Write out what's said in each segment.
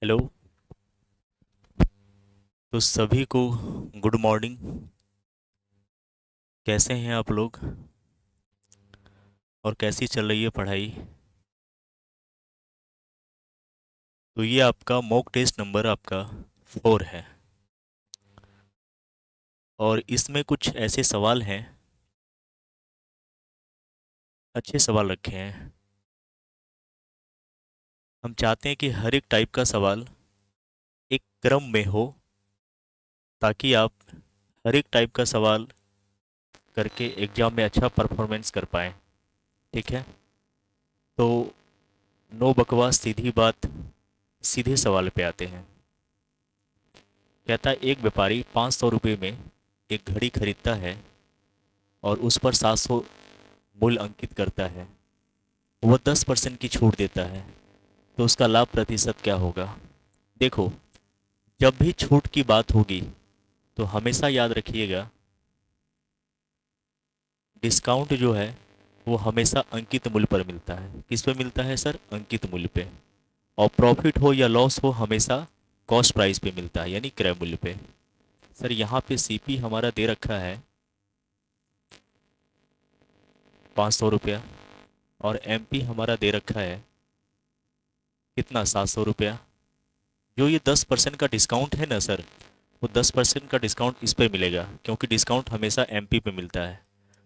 Hello. तो सभी को गुड मॉर्निंग। कैसे हैं आप लोग और कैसी चल रही है पढ़ाई? तो ये आपका मॉक टेस्ट नंबर आपका 4 है और इसमें कुछ ऐसे सवाल हैं, अच्छे सवाल रखे हैं। हम चाहते हैं कि हर एक टाइप का सवाल एक क्रम में हो ताकि आप हर एक टाइप का सवाल करके एग्जाम में अच्छा परफॉर्मेंस कर पाएँ। ठीक है? तो नो बकवास, सीधी बात, सीधे सवाल पे आते हैं। कहता है एक व्यापारी 500 रुपये में एक घड़ी खरीदता है और उस पर 700 मूल्य अंकित करता है। वह 10% की छूट देता है, तो उसका लाभ प्रतिशत क्या होगा? देखो, जब भी छूट की बात होगी तो हमेशा याद रखिएगा, डिस्काउंट जो है वो हमेशा अंकित मूल्य पर मिलता है। किस पे मिलता है सर? अंकित मूल्य पे। और प्रॉफिट हो या लॉस हो, हमेशा कॉस्ट प्राइस पे मिलता है, यानी क्रय मूल्य पे। सर यहाँ पे सीपी हमारा दे रखा है 500 रुपया और एमपी हमारा दे रखा है कितना? 700 रुपया। जो ये 10% का डिस्काउंट है ना सर, वो 10% का डिस्काउंट इस पर मिलेगा क्योंकि डिस्काउंट हमेशा एमपी पे मिलता है।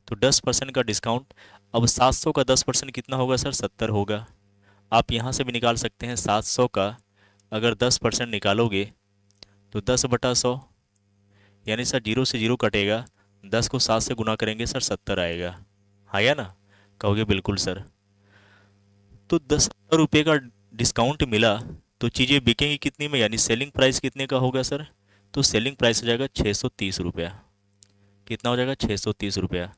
तो 10% का डिस्काउंट, अब 700 का 10% कितना होगा सर? 70 होगा। आप यहाँ से भी निकाल सकते हैं 700 का अगर 10% निकालोगे तो 10/100, यानी सर जीरो से जीरो कटेगा, 10 को 7 से गुना करेंगे सर 70 आएगा। हाँ या ना? कहोगे बिल्कुल सर। तो 10 रुपये का डिस्काउंट मिला तो चीज़ें बिकेंगी कितनी में, यानी सेलिंग प्राइस कितने का होगा सर? तो सेलिंग प्राइस हो जाएगा 630 रुपया। कितना हो जाएगा? 630 रुपया।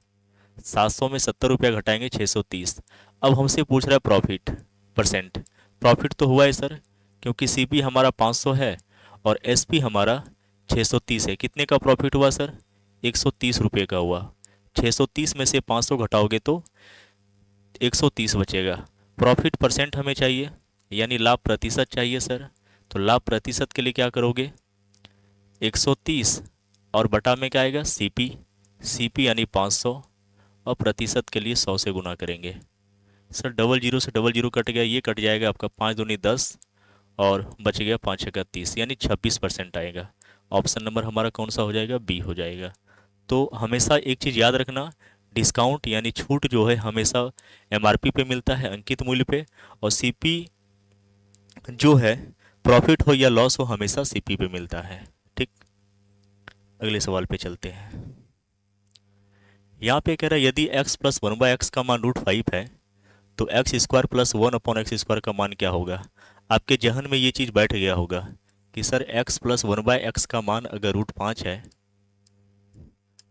700 में 70 रुपया घटाएंगे, 630। अब हमसे पूछ रहा है प्रॉफिट परसेंट। प्रॉफिट तो हुआ है सर, क्योंकि सीपी हमारा 500 है और एसपी हमारा 630 है। कितने का प्रॉफिट हुआ सर? 130 रुपये का हुआ। 630 में से 500 घटाओगे तो 130 बचेगा। प्रॉफिट परसेंट हमें चाहिए, यानी लाभ प्रतिशत चाहिए सर। तो लाभ प्रतिशत के लिए क्या करोगे? 130 और बटा में क्या आएगा? सीपी। सीपी यानी 500 और प्रतिशत के लिए 100 से गुना करेंगे। सर डबल जीरो से डबल जीरो कट गया, ये कट जाएगा आपका 5 दूनी 10 और बच गया 5 छक्का 30, यानी 26% आएगा। ऑप्शन नंबर हमारा कौन सा हो जाएगा? बी हो जाएगा। तो हमेशा एक चीज़ याद रखना, डिस्काउंट यानी छूट जो है हमेशा एमआरपी पे मिलता है, अंकित मूल्य पे। और सीपी जो है, प्रॉफिट हो या लॉस हो, हमेशा सीपी पे मिलता है। ठीक, अगले सवाल पे चलते हैं। यहाँ पे कह रहा है यदि x प्लस 1/x का मान √5 है तो एक्स स्क्वायर प्लस 1/x² का मान क्या होगा? आपके जहन में ये चीज़ बैठ गया होगा कि सर x प्लस 1/x का मान अगर √5 है,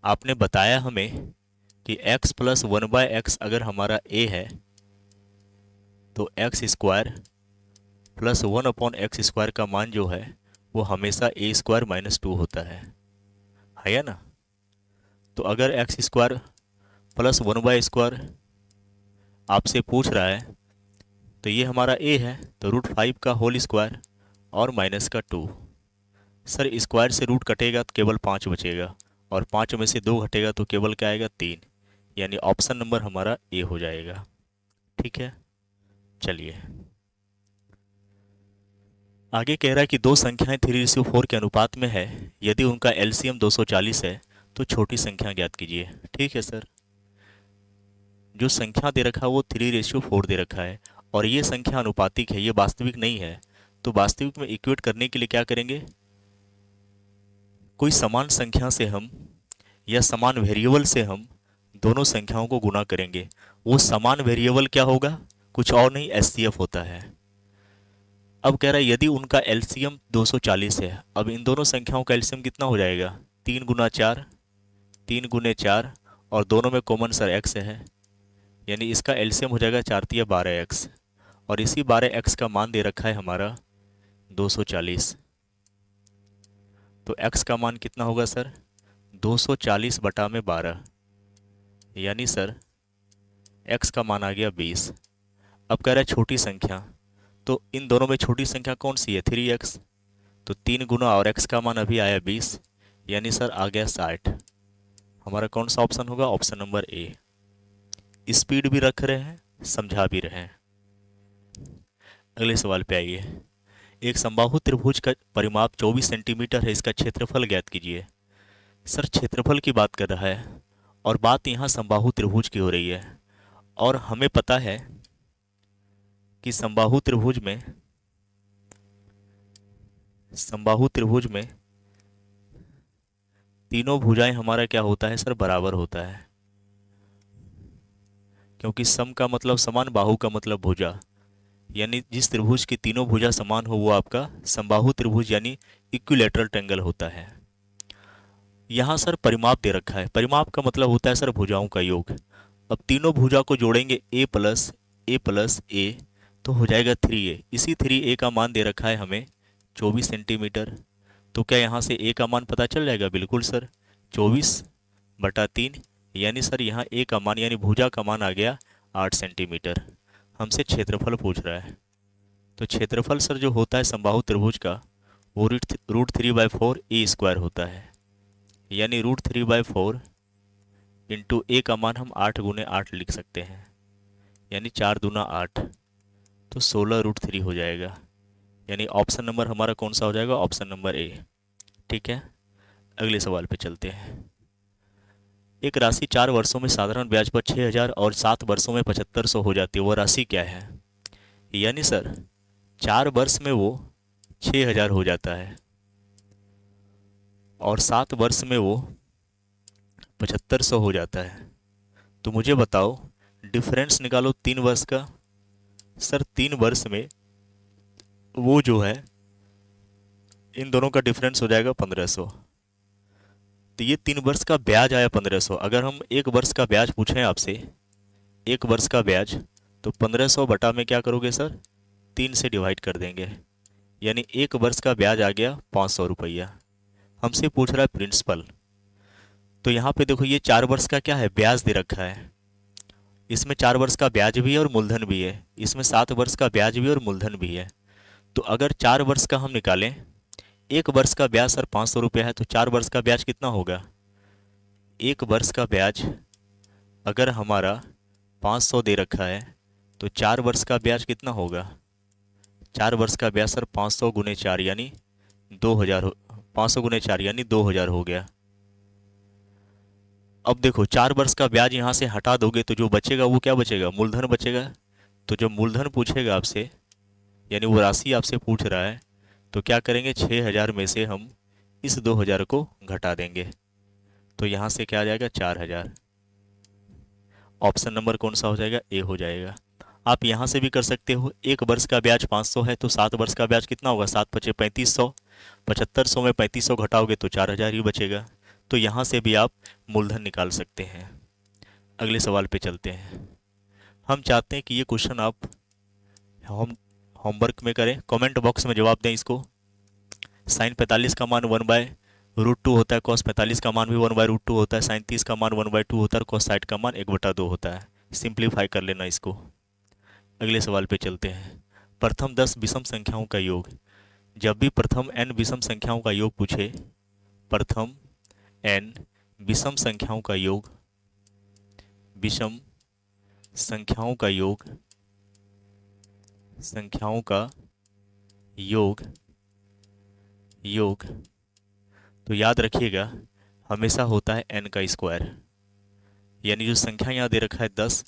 आपने बताया हमें कि x प्लस 1/x अगर हमारा a है तो एक्स स्क्वायर प्लस 1/x² का मान जो है वो हमेशा a² - 2 होता है या ना? तो अगर एक्स स्क्वायर प्लस 1/² आपसे पूछ रहा है तो ये हमारा a है, तो √5 का होल स्क्वायर और माइनस का 2। सर स्क्वायर से रूट कटेगा तो केवल 5 बचेगा और 5 में से 2 घटेगा तो केवल क्या आएगा? 3, यानी ऑप्शन नंबर हमारा ए हो जाएगा। ठीक है, चलिए आगे कह रहा है कि दो संख्याएं 3:4 के अनुपात में है, यदि उनका एलसीएम 240 है तो छोटी संख्या ज्ञात कीजिए। ठीक है सर, जो संख्या दे रखा है वो 3:4 दे रखा है और ये संख्या अनुपातिक है, ये वास्तविक नहीं है। तो वास्तविक में इक्वेट करने के लिए क्या करेंगे? कोई समान संख्या से हम या समान वेरिएबल से हम दोनों संख्याओं को गुना करेंगे। वो समान वेरिएबल क्या होगा? कुछ और नहीं, एचसीएफ होता है। अब कह रहा है यदि उनका एलसीएम 240 है, अब इन दोनों संख्याओं का एलसीएम कितना हो जाएगा? 3 × 4, 3 × 4 और दोनों में कॉमन सर एक्स है, यानी इसका एलसीएम हो जाएगा 4×3 = 12x। और इसी 12x का मान दे रखा है हमारा 240। तो x का मान कितना होगा सर? 240/12, यानी सर x का मान आ गया 20। अब कह रहा है छोटी संख्या, तो इन दोनों में छोटी संख्या कौन सी है? 3x। तो 3 गुना और x का मान अभी आया 20, यानी सर आ गया 60। हमारा कौन सा ऑप्शन होगा? Option number A. स्पीड भी रख रहे हैं, समझा भी रहे हैं। अगले सवाल पे आइए। एक समबाहु त्रिभुज का परिमाप 24 सेंटीमीटर है, इसका क्षेत्रफल ज्ञात कीजिए। सर क्षेत्रफल की बात कर रहा है और बात यहाँ समबाहु त्रिभुज की हो रही है, और हमें पता है कि समबाहु त्रिभुज में तीनों भुजाएं हमारा क्या होता है सर? बराबर होता है, क्योंकि सम का मतलब समान, बाहु का मतलब भुजा, यानी जिस त्रिभुज की तीनों भुजा समान हो वो आपका समबाहु त्रिभुज यानी इक्विलैटरल ट्रायंगल होता है। यहाँ सर परिमाप दे रखा है, परिमाप का मतलब होता है सर भुजाओं का योग। अब तीनों भुजा को जोड़ेंगे a प्लस ए तो हो जाएगा 3a। इसी 3a का मान दे रखा है हमें 24 सेंटीमीटर। तो क्या यहाँ से a का मान पता चल जाएगा? बिल्कुल सर, 24/3, यानी सर यहाँ a का मान यानी भुजा का मान आ गया 8 सेंटीमीटर। हमसे क्षेत्रफल पूछ रहा है, तो क्षेत्रफल सर जो होता है समबाहु त्रिभुज का वो √3/4 ए स्क्वायर होता है, यानी √3/4 इंटू ए का मान हम 8 गुने 8 लिख सकते हैं, यानी 4 दूना 8, तो 16√3 हो जाएगा। यानी ऑप्शन नंबर हमारा कौन सा हो जाएगा? Option number A. ठीक है, अगले सवाल पे चलते हैं। एक राशि 4 वर्षों में साधारण ब्याज पर 6000 और 7 वर्षों में 7500 हो जाती है, वो राशि क्या है? यानी सर 4 वर्ष में वो 6000 हो जाता है और 7 वर्ष में वो 7500 हो जाता है। तो मुझे बताओ डिफरेंस निकालो 3 वर्ष का। सर 3 वर्ष में वो जो है इन दोनों का डिफरेंस हो जाएगा 1500। तो ये 3 वर्ष का ब्याज आया 1500। अगर हम 1 वर्ष का ब्याज पूछें आपसे, 1 वर्ष का ब्याज, तो 1500 बटा में क्या करोगे सर? 3 से डिवाइड कर देंगे, यानी 1 वर्ष का ब्याज आ गया 500 रुपया। हमसे पूछ रहा है प्रिंसिपल। तो यहाँ पे देखो ये 4 वर्ष का क्या है? ब्याज दे रखा है। इसमें 4 वर्ष का ब्याज भी है और मूलधन भी है, इसमें 7 वर्ष का ब्याज भी और मूलधन भी है। तो अगर 4 वर्ष का हम निकालें, 1 वर्ष का ब्याज सर 500 रुपया है, तो 4 वर्ष का ब्याज कितना होगा? 1 वर्ष का ब्याज अगर हमारा 500 दे रखा है तो 4 वर्ष का ब्याज कितना होगा? 4 वर्ष का ब्याज सर 500 गुने 4 यानी 2000, 500 गुने 4 यानी 2000 हो गया। अब देखो 4 वर्ष का ब्याज यहाँ से हटा दोगे तो जो बचेगा वो क्या बचेगा? मूलधन बचेगा। तो जब मूलधन पूछेगा आपसे, यानी वो राशि आपसे पूछ रहा है, तो क्या करेंगे? 6000 में से हम इस 2000 को घटा देंगे, तो यहाँ से क्या आ जाएगा? 4000। ऑप्शन नंबर कौन सा हो जाएगा? ए हो जाएगा। आप यहाँ से भी कर सकते हो। 1 वर्ष का ब्याज 500 है तो 7 वर्ष का ब्याज कितना होगा? 7 पचे 3500, 7500 में 3500 घटाओगे तो 4000 ही बचेगा। तो यहाँ से भी आप मूलधन निकाल सकते हैं। अगले सवाल पे चलते हैं। हम चाहते हैं कि ये क्वेश्चन आप होमवर्क में करें, कमेंट बॉक्स में जवाब दें इसको। साइन 45 का मान 1/√2 होता है, कॉस 45 का मान भी 1/√2 होता है, साइन 30 का मान 1/2 होता है और कॉस 60 का मान 1/2 होता है। सिंप्लीफाई कर लेना इसको। अगले सवाल पे चलते हैं। प्रथम 10 विषम संख्याओं का योग। जब भी प्रथम n विषम संख्याओं का योग पूछे, प्रथम n विषम संख्याओं का योग, विषम संख्याओं का योग, संख्याओं का योग, योग, तो याद रखिएगा हमेशा होता है n का स्क्वायर, यानी जो संख्या यहाँ दे रखा है 10,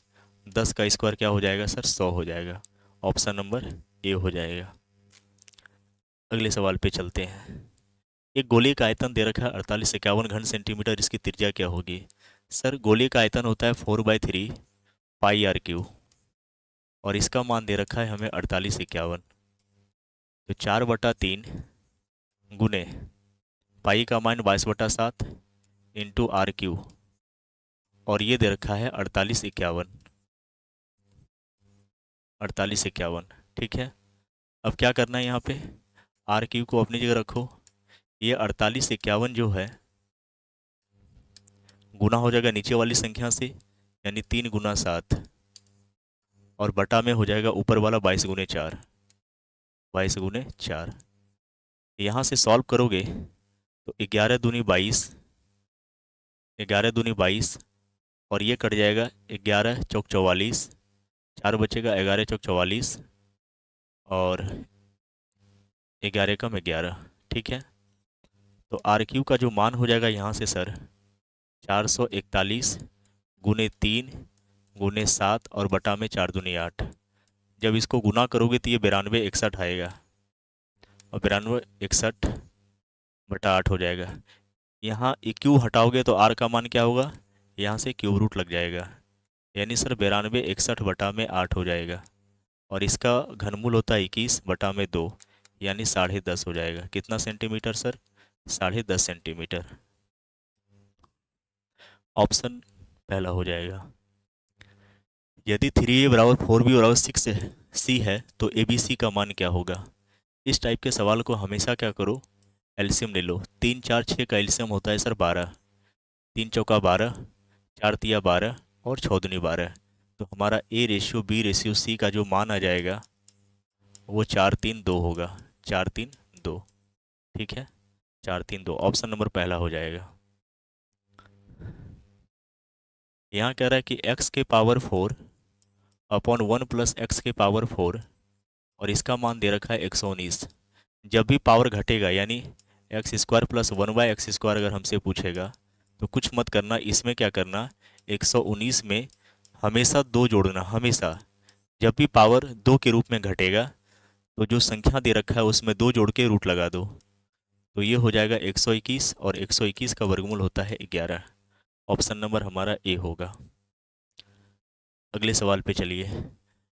10 का स्क्वायर क्या हो जाएगा सर? 100 हो जाएगा। ऑप्शन नंबर ए हो जाएगा। अगले सवाल पे चलते हैं। एक गोले का आयतन दे रखा है 4851 घन सेंटीमीटर, इसकी त्रिज्या क्या होगी? सर गोले का आयतन होता है 4/3 पाई आर क्यू और इसका मान दे रखा है हमें 4851। तो 4/3 गुने पाई का मान 22/7 इंटू आर क्यू और ये दे रखा है 4851। ठीक है, अब क्या करना है? यहाँ पे आर क्यू को अपनी जगह रखो। ये 4851 जो है गुना हो जाएगा नीचे वाली संख्या से, यानी 3 गुना 7 और बटा में हो जाएगा ऊपर वाला 22 गुने 4। 22 × 4। यहाँ से सॉल्व करोगे तो 11 दूनी 22, 11 दूनी 22, और ये कट जाएगा 11 × 4 = 44, 4 बचेगा, 11 × 4 = 44, और 11 × 11। ठीक है, तो आर क्यू का जो मान हो जाएगा यहाँ से सर 441 × 3 × 7 और बटा में 4 दूनी 8। जब इसको गुना करोगे तो ये 92 61 आएगा, और 92 61/8 हो जाएगा। यहाँ क्यू हटाओगे तो आर का मान क्या होगा, यहाँ से क्यूब रूट लग जाएगा, यानी सर 92 61/8 हो जाएगा। और इसका घनमूल होता है 21/2, यानी 10.5 हो जाएगा। कितना सेंटीमीटर सर, 10.5 सेंटीमीटर। ऑप्शन पहला हो जाएगा। यदि 3A = 4B = 6C है तो ABC का मान क्या होगा। इस टाइप के सवाल को हमेशा क्या करो, एलसीएम ले लो। 3 4 6 का एलसीएम होता है सर 12, 3 चौका 12, 4 तिया 12 और 6 दूनी 12। तो हमारा A/B/C का जो मान आ जाएगा वो 432 होगा, 432। ठीक है, 432 ऑप्शन नंबर पहला हो जाएगा। यहाँ कह रहा है कि x⁴ अपॉन 1 + x⁴ और इसका मान दे रखा है 119। जब भी पावर घटेगा यानी x² + 1/x² अगर हमसे पूछेगा तो कुछ मत करना, इसमें क्या करना, 119 में हमेशा 2 जोड़ना। हमेशा जब भी पावर 2 के रूप में घटेगा तो जो संख्या दे रखा है उसमें 2 जोड़ के रूट लगा दो, तो ये हो जाएगा 121, और 121 का वर्गमूल होता है 11। ऑप्शन नंबर हमारा ए होगा। अगले सवाल पे चलिए।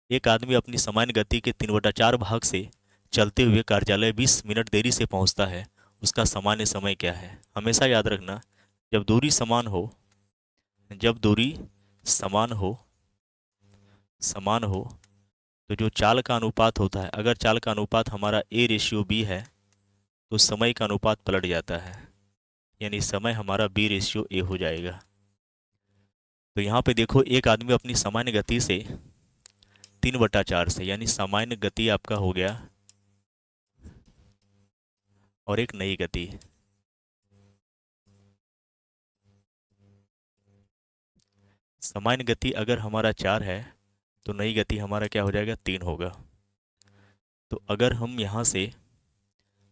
एक आदमी अपनी सामान्य गति के 3/4 भाग से चलते हुए कार्यालय 20 मिनट देरी से पहुंचता है, उसका सामान्य समय क्या है। हमेशा याद रखना, जब दूरी समान हो, जब दूरी समान हो तो जो चाल का अनुपात होता है, अगर चाल का अनुपात हमारा A/B है तो समय का अनुपात पलट जाता है, यानी समय हमारा B/A हो जाएगा। तो यहाँ पे देखो, एक आदमी अपनी सामान्य गति से 3/4 से, यानी सामान्य गति आपका हो गया और एक नई गति। सामान्य गति अगर हमारा 4 है तो नई गति हमारा क्या हो जाएगा, 3 होगा। तो अगर हम यहाँ से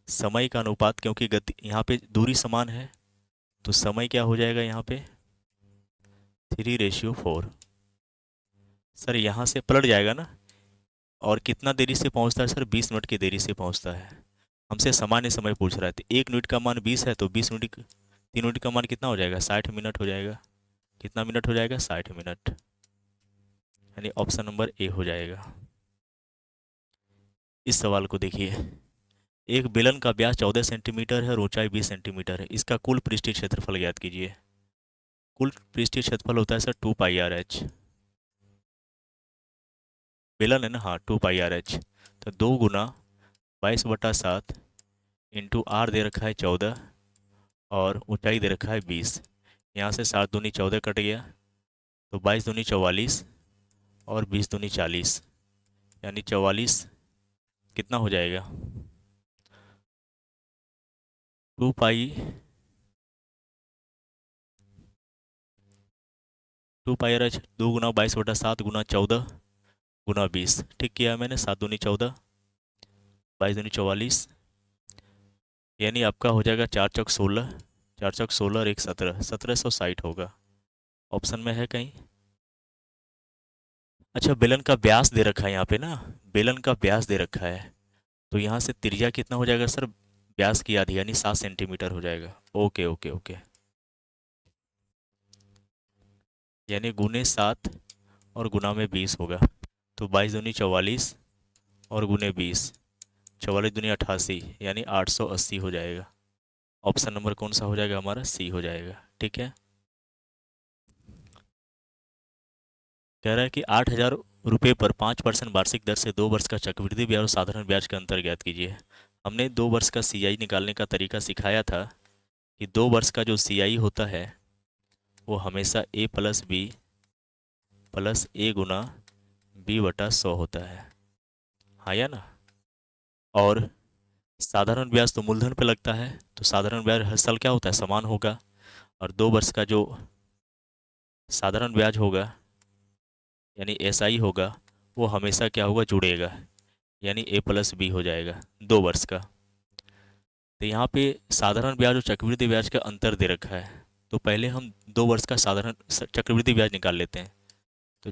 समय का अनुपात, क्योंकि गति यहाँ पे दूरी समान है तो समय क्या हो जाएगा यहाँ पे 3/4। सर यहाँ से पलट जाएगा ना, और कितना देरी से पहुँचता है सर, 20 मिनट की देरी से पहुँचता है। हमसे सामान्य समय पूछ रहा है, तो 1 मिनट का मान 20 है तो 20 मिनट, 3 मिनट का मान कितना हो जाएगा, 60 मिनट हो जाएगा। कितना मिनट हो जाएगा, 60 मिनट, यानी ऑप्शन नंबर ए हो जाएगा। इस सवाल को देखिए। एक बेलन का व्यास 14 सेंटीमीटर है और ऊंचाई 20 सेंटीमीटर है, इसका कुल पृष्ठीय क्षेत्रफल ज्ञात कीजिए। कुल पृष्ठीय क्षेत्रफल होता है सर 2πr/h। बेलन है ना, हाँ 2πr/h। तो 2 × 22/7 इंटू r दे रखा है 14 और ऊंचाई दे रखा है 20। यहाँ से 7 दूनी 14 कट गया, तो 22 दूनी 44 और 20 दूनी 40, यानी 44 कितना हो जाएगा, 2πr/h। 2 × 22/7 × 14 × 20, ठीक किया मैंने। 7 दूनी 14, 22 दूनी 44, यानी आपका हो जाएगा 4 चौक 16, 4 चौक 16 और 1 17, 1760 होगा। ऑप्शन में है कहीं। अच्छा, बेलन का व्यास दे रखा है यहाँ पे ना, बेलन का व्यास दे रखा है, तो यहाँ से त्रिज्या कितना हो जाएगा सर, व्यास की आधी यानी 7 सेंटीमीटर हो जाएगा। ओके ओके ओके, यानी गुने 7 और गुना में 20 होगा, तो 22 दूनी 44 और गुने 20, 44 दूनी 88, यानी 880 हो जाएगा। ऑप्शन नंबर कौन सा हो जाएगा हमारा, सी हो जाएगा। ठीक है, कह रहा है कि 8,000 रुपये पर 5% वार्षिक दर से 2 वर्ष का चक्रवृद्धि ब्याज और साधारण ब्याज का अंतर ज्ञात कीजिए। हमने 2 वर्ष का CI निकालने का तरीका सिखाया था कि 2 वर्ष का जो CI होता है वो हमेशा A + B + A × B/100 होता है, हाँ या ना। और साधारण ब्याज तो मूलधन पे लगता है, तो साधारण ब्याज हर साल क्या होता है, समान होगा। और 2 वर्ष का जो साधारण ब्याज होगा यानी एसआई होगा, वो हमेशा क्या होगा, जुड़ेगा, यानी ए प्लस बी हो जाएगा 2 वर्ष का। तो यहाँ पे साधारण ब्याज और चक्रवृद्धि ब्याज का अंतर दे रखा है, तो पहले हम 2 वर्ष का साधारण चक्रवृद्धि ब्याज निकाल लेते हैं। तो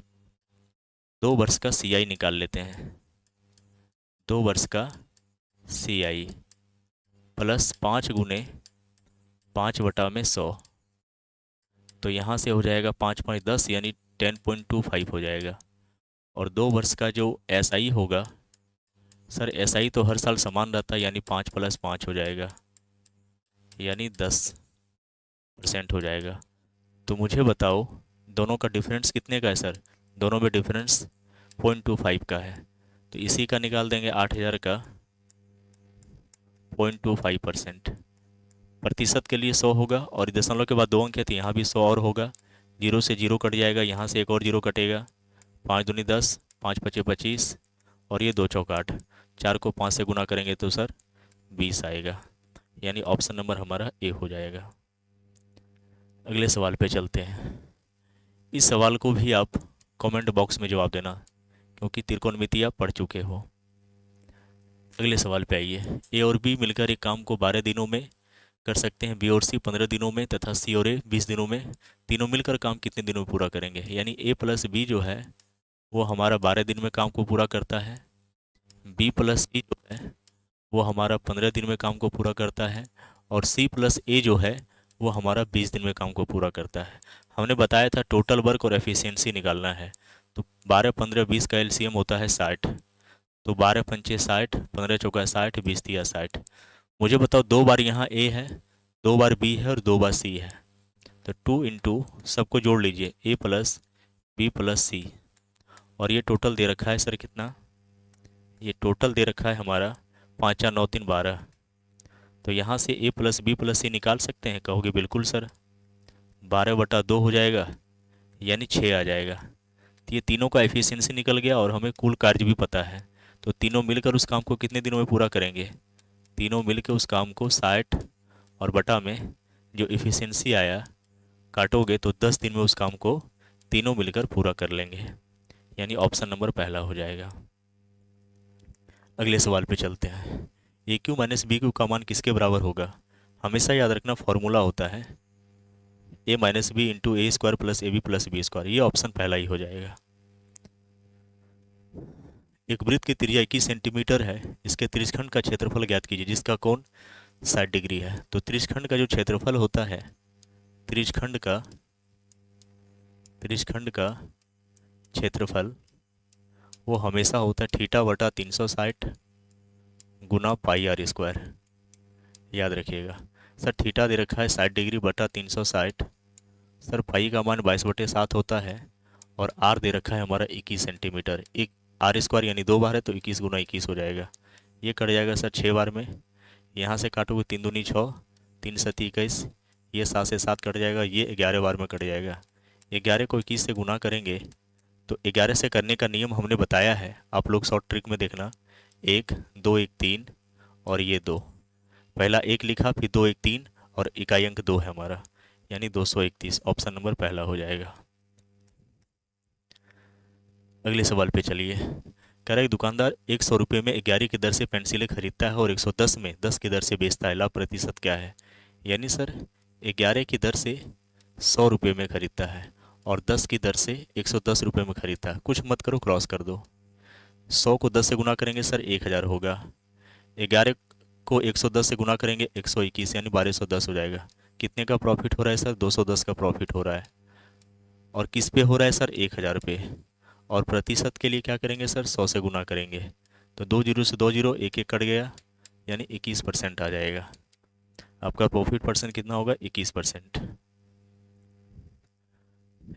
2 वर्ष का सीआई निकाल लेते हैं। 2 वर्ष का सीआई प्लस 5 × 5/100, तो यहाँ से हो जाएगा 5×5 = 10, यानी 10.25 हो जाएगा। और 2 वर्ष का जो एसआई होगा, सर एसआई तो हर साल समान रहता है, यानी 5 + 5 हो जाएगा, यानी 10% हो जाएगा। तो मुझे बताओ दोनों का डिफरेंस कितने का है सर, दोनों में डिफरेंस 0.25 का है, तो इसी का निकाल देंगे 8,000 का 0.25%। प्रतिशत के लिए 100 होगा, और दशमलव के बाद 2 अंक है तो यहाँ भी 100 और होगा। 0 से 0 कट जाएगा, यहाँ से एक और 0 कटेगा। 5 दूनी 10, 5 × 5 = 25, और ये 2 चौक 8, 4 को 5 से गुना करेंगे तो सर 20 आएगा, यानी ऑप्शन नंबर हमारा ए हो जाएगा। अगले सवाल पे चलते हैं। इस सवाल को भी आप कमेंट बॉक्स में जवाब देना, क्योंकि त्रिकोणमिति आप पढ़ चुके हो। अगले सवाल पे आइए। ए और बी मिलकर एक काम को 12 दिनों में कर सकते हैं, बी और सी 15 दिनों में तथा सी और ए 20 दिनों में। तीनों मिलकर काम कितने दिनों में पूरा करेंगे, यानी ए प्लस बी जो है वो हमारा 12 दिन में काम को पूरा करता है, बी प्लस सी जो है वो हमारा 15 दिन में काम को पूरा करता है, और सी प्लस ए जो है वो हमारा 20 दिन में काम को पूरा करता है। हमने बताया था टोटल वर्क और एफिशिएंसी निकालना है, तो 12, 15, 20 का एलसीएम होता है 60, तो 12 × 5 = 60, 15 चौका 60, 20 × 3 = 60। मुझे बताओ 2 बार यहाँ ए है, 2 बार बी है और 2 बार सी है, तो 2 × सबको जोड़ लीजिए, ए प्लस बी प्लस सी, और ये टोटल दे रखा है सर कितना, ये टोटल दे रखा है हमारा 5 × 4 = 9, 3 = 12। तो यहाँ से ए प्लस बी प्लस सी निकाल सकते हैं, कहोगे बिल्कुल सर। 12/2 हो जाएगा, यानी 6 आ जाएगा। तो ये तीनों का एफिशिएंसी निकल गया, और हमें कुल कार्य भी पता है, तो तीनों मिलकर उस काम को कितने दिनों में पूरा करेंगे, तीनों मिलकर उस काम को 60 और बटा में जो एफिशिएंसी आया काटोगे तो 10 दिन में उस काम को तीनों मिलकर पूरा कर लेंगे, यानी ऑप्शन नंबर पहला हो जाएगा। अगले सवाल पे चलते हैं। ए क्यू माइनस बी क्यू का मान किसके बराबर होगा, हमेशा याद रखना फॉर्मूला होता है A minus B into A square plus A B plus B square, ये ऑप्शन पहला ही हो जाएगा। एक वृत्त की त्रिज्या 21 सेंटीमीटर है, इसके त्रिज्यखंड का क्षेत्रफल ज्ञात कीजिए जिसका कोण 60 डिग्री है। तो त्रिज्यखंड का जो क्षेत्रफल होता है, त्रिज्यखंड का क्षेत्रफल वो हमेशा होता है θ/360 गुना πr²। याद रखिएगा सर, थीटा दे रखा है 60 डिग्री बटा 360, सर पाई का मान 22/7 होता है, और आर दे रखा है हमारा 21 सेंटीमीटर। एक r² यानी 2 बार है, तो 21 × 21 हो जाएगा। ये कट जाएगा सर 6 बार में, यहाँ से काटोगे 3 दूनी 6, 3 × 7 = 21, ये 7 से 7 कट जाएगा, ये 11 बार में कट जाएगा। 11 को 21 से गुना करेंगे तो 11 से करने का नियम हमने बताया है, आप लोग शॉर्ट ट्रिक में देखना, 1 2 1 3 और ये 2, पहला 1 लिखा फिर 2 1 3 और इकाई अंक 2 है हमारा, यानी 231, ऑप्शन नंबर पहला हो जाएगा। अगले सवाल पे चलिए। कह रहा है दुकानदार 100 रुपये में 11 की दर से पेंसिलें खरीदता है और 110 में 10 की दर से बेचता है, लाभ प्रतिशत क्या है, यानी सर 11 की दर से 100 रुपये में खरीदता है और 10 की दर से 110 रुपये में खरीदता है। कुछ मत करो, क्रॉस कर दो। 100 को 10 से गुना करेंगे सर 1000 होगा, 11 को 110 से गुना करेंगे 121, यानी 1210 हो जाएगा। कितने का प्रॉफिट हो रहा है सर, 210 का प्रॉफिट हो रहा है, और किस पे हो रहा है सर, 1000 पे। और प्रतिशत के लिए क्या करेंगे सर, 100 से गुना करेंगे, तो 2 0 से 2 0, 1 1 कट गया, यानी 21% आ जाएगा। आपका प्रॉफिट परसेंट कितना होगा, 21%।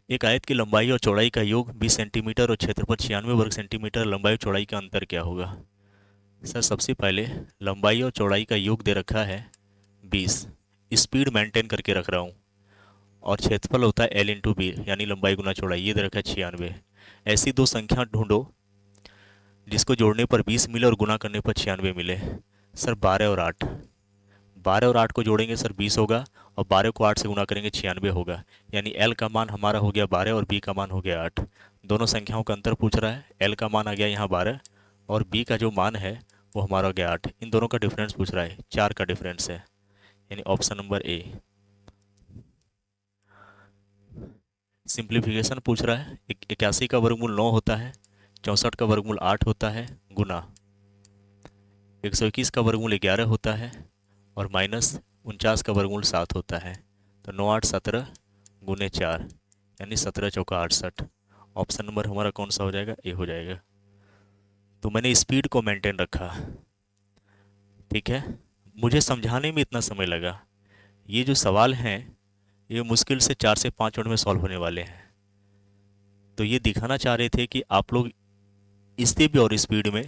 एक आयत की लंबाई और चौड़ाई का योग 20 सेंटीमीटर और क्षेत्रफल 96 वर्ग सेंटीमीटर, लंबाई और चौड़ाई का अंतर क्या होगा। सर सबसे पहले लंबाई और चौड़ाई का योग दे रखा है 20, स्पीड मेंटेन करके रख रहा हूँ, और क्षेत्रफल होता है L × B, यानी लंबाई गुना चौड़ाई, ये दे रखा है 96। ऐसी दो संख्या ढूंढो जिसको जोड़ने पर 20 मिले और गुना करने पर 96 मिले। सर 12 और 8, 12 और 8 को जोड़ेंगे सर 20 होगा, और 12 को 8 से गुना करेंगे 96 होगा। यानी एल का मान हमारा हो गया 12 और बी का मान हो गया 8। दोनों संख्याओं का अंतर पूछ रहा है। एल का मान आ गया यहाँ 12 और बी का जो मान है वो हमारा हो गया 8। इन दोनों का डिफरेंस पूछ रहा है, 4 का डिफरेंस है, यानी ऑप्शन नंबर ए। सिंप्लीफिकेशन पूछ रहा है। 81 का वर्गमूल 9 होता है, 64 का वर्गमूल 8 होता है, गुना 121 का वर्गमूल 11 होता है, और माइनस 49 का वर्गमूल 7 होता है। तो 9 8 17 गुने 4, यानी 17 चौका 68। ऑप्शन नंबर हमारा कौन सा हो जाएगा? ए हो जाएगा। तो मैंने स्पीड को मेंटेन रखा, ठीक है। मुझे समझाने में इतना समय लगा। ये जो सवाल हैं ये मुश्किल से 4 से 5 मिनट में सॉल्व होने वाले हैं। तो ये दिखाना चाह रहे थे कि आप लोग इससे भी और स्पीड में,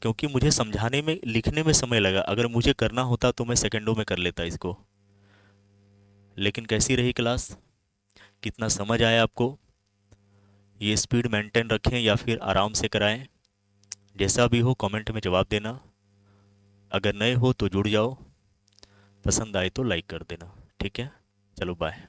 क्योंकि मुझे समझाने में लिखने में समय लगा। अगर मुझे करना होता तो मैं सेकंडों में कर लेता इसको। लेकिन कैसी रही क्लास, कितना समझ आया आपको? ये स्पीड मेंटेन रखें या फिर आराम से कराएं, जैसा भी हो कमेंट में जवाब देना। अगर नए हो तो जुड़ जाओ, पसंद आए तो लाइक कर देना, ठीक है। चलो बाय।